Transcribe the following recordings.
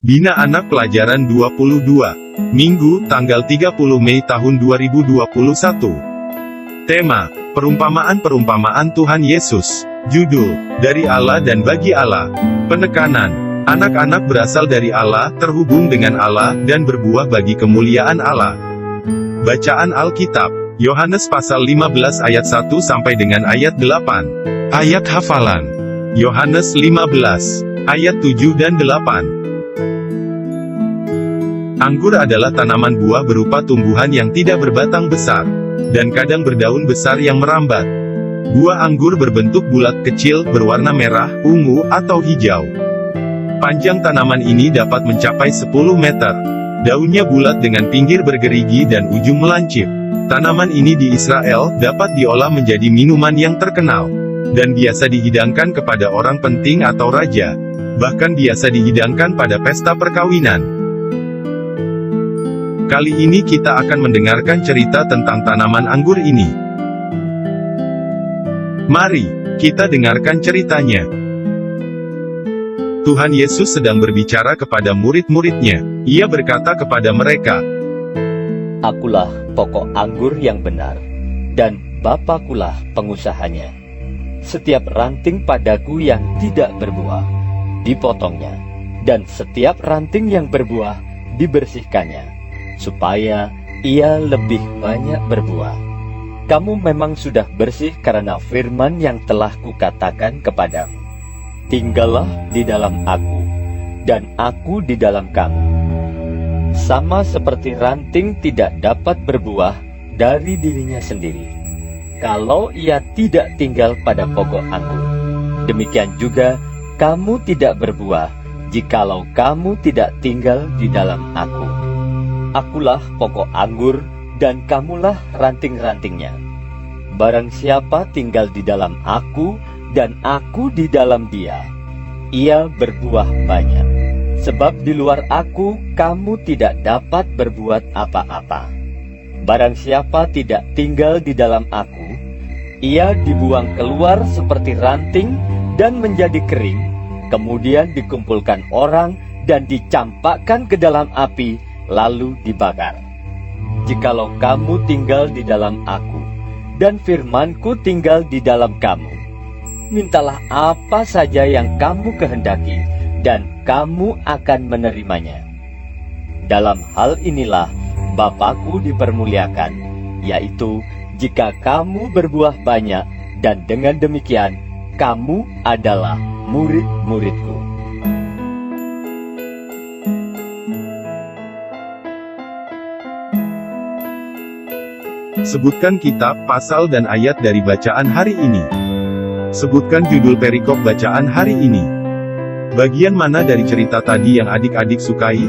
Bina Anak Pelajaran 22, Minggu, tanggal 30 Mei tahun 2021. Tema, Perumpamaan-perumpamaan Tuhan Yesus. Judul, Dari Allah dan bagi Allah. Penekanan, anak-anak berasal dari Allah, terhubung dengan Allah, dan berbuah bagi kemuliaan Allah. Bacaan Alkitab, Yohanes pasal 15 ayat 1 sampai dengan ayat 8. Ayat hafalan, Yohanes 15, ayat 7 dan 8. Anggur adalah tanaman buah berupa tumbuhan yang tidak berbatang besar, dan kadang berdaun besar yang merambat. Buah anggur berbentuk bulat kecil, berwarna merah, ungu, atau hijau. Panjang tanaman ini dapat mencapai 10 meter. Daunnya bulat dengan pinggir bergerigi dan ujung melancip. Tanaman ini di Israel dapat diolah menjadi minuman yang terkenal, dan biasa dihidangkan kepada orang penting atau raja. Bahkan biasa dihidangkan pada pesta perkawinan. Kali ini kita akan mendengarkan cerita tentang tanaman anggur ini. Mari kita dengarkan ceritanya. Tuhan Yesus sedang berbicara kepada murid-muridnya. Ia berkata kepada mereka, "Akulah pokok anggur yang benar, dan Bapakulah pengusahanya. Setiap ranting padaku yang tidak berbuah, dipotongnya, dan setiap ranting yang berbuah, dibersihkannya, supaya ia lebih banyak berbuah. Kamu memang sudah bersih karena firman yang telah kukatakan kepadamu. Tinggallah di dalam aku, dan aku di dalam kamu. Sama seperti ranting tidak dapat berbuah dari dirinya sendiri, kalau ia tidak tinggal pada pokok anggur. Demikian juga kamu tidak berbuah, jikalau kamu tidak tinggal di dalam aku. Akulah pokok anggur, dan kamulah ranting-rantingnya. Barang siapa tinggal di dalam aku, dan aku di dalam dia, ia berbuah banyak. Sebab di luar aku, kamu tidak dapat berbuat apa-apa. Barang siapa tidak tinggal di dalam aku, ia dibuang keluar seperti ranting, dan menjadi kering, kemudian dikumpulkan orang, dan dicampakkan ke dalam api, lalu dibakar. Jikalau kamu tinggal di dalam aku, dan firmanku tinggal di dalam kamu, mintalah apa saja yang kamu kehendaki, dan kamu akan menerimanya. Dalam hal inilah Bapakku dipermuliakan, yaitu jika kamu berbuah banyak, dan dengan demikian kamu adalah murid-muridku." Sebutkan kitab, pasal dan ayat dari bacaan hari ini. Sebutkan judul perikop bacaan hari ini. Bagian mana dari cerita tadi yang adik-adik sukai?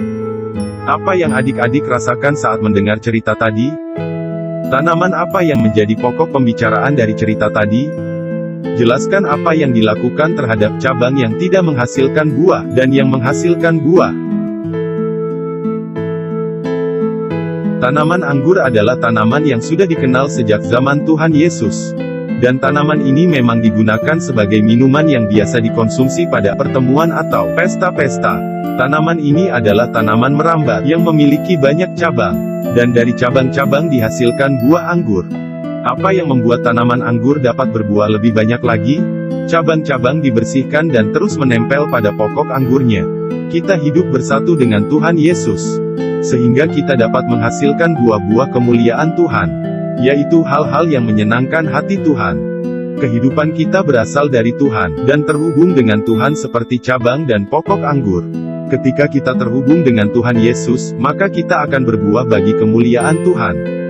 Apa yang adik-adik rasakan saat mendengar cerita tadi? Tanaman apa yang menjadi pokok pembicaraan dari cerita tadi? Jelaskan apa yang dilakukan terhadap cabang yang tidak menghasilkan buah, dan yang menghasilkan buah. Tanaman anggur adalah tanaman yang sudah dikenal sejak zaman Tuhan Yesus. Dan tanaman ini memang digunakan sebagai minuman yang biasa dikonsumsi pada pertemuan atau pesta-pesta. Tanaman ini adalah tanaman merambat yang memiliki banyak cabang. Dan dari cabang-cabang dihasilkan buah anggur. Apa yang membuat tanaman anggur dapat berbuah lebih banyak lagi? Cabang-cabang dibersihkan dan terus menempel pada pokok anggurnya. Kita hidup bersatu dengan Tuhan Yesus, sehingga kita dapat menghasilkan buah-buah kemuliaan Tuhan, yaitu hal-hal yang menyenangkan hati Tuhan. Kehidupan kita berasal dari Tuhan, dan terhubung dengan Tuhan seperti cabang dan pokok anggur. Ketika kita terhubung dengan Tuhan Yesus, maka kita akan berbuah bagi kemuliaan Tuhan.